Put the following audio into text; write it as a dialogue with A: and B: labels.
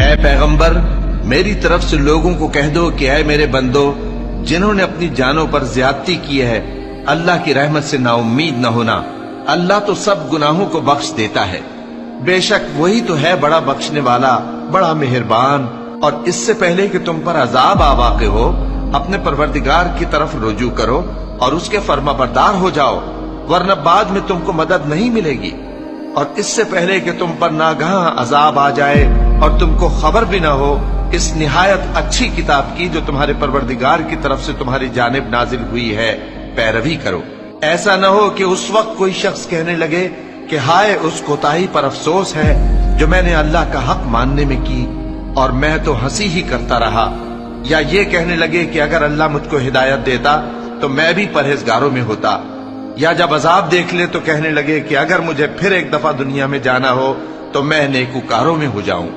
A: اے پیغمبر، میری طرف سے لوگوں کو کہہ دو کہ اے میرے بندو، جنہوں نے اپنی جانوں پر زیادتی کی ہے، اللہ کی رحمت سے نا امید نہ ہونا۔ اللہ تو سب گناہوں کو بخش دیتا ہے، بے شک وہی تو ہے بڑا بخشنے والا، بڑا مہربان۔ اور اس سے پہلے کہ تم پر عذاب آ واقع ہو، اپنے پروردگار کی طرف رجوع کرو اور اس کے فرما بردار ہو جاؤ، ورنہ بعد میں تم کو مدد نہیں ملے گی۔ اور اس سے پہلے کہ تم پر ناگہاں عذاب آ جائے اور تم کو خبر بھی نہ ہو، اس نہایت اچھی کتاب کی جو تمہارے پروردگار کی طرف سے تمہاری جانب نازل ہوئی ہے پیروی کرو۔ ایسا نہ ہو کہ اس وقت کوئی شخص کہنے لگے کہ ہائے اس کوتاہی پر افسوس ہے جو میں نے اللہ کا حق ماننے میں کی، اور میں تو ہنسی ہی کرتا رہا، یا یہ کہنے لگے کہ اگر اللہ مجھ کو ہدایت دیتا تو میں بھی پرہیزگاروں میں ہوتا، یا جب عذاب دیکھ لے تو کہنے لگے کہ اگر مجھے پھر ایک دفعہ دنیا میں جانا ہو تو میں نیکوکاروں میں ہو جاؤں۔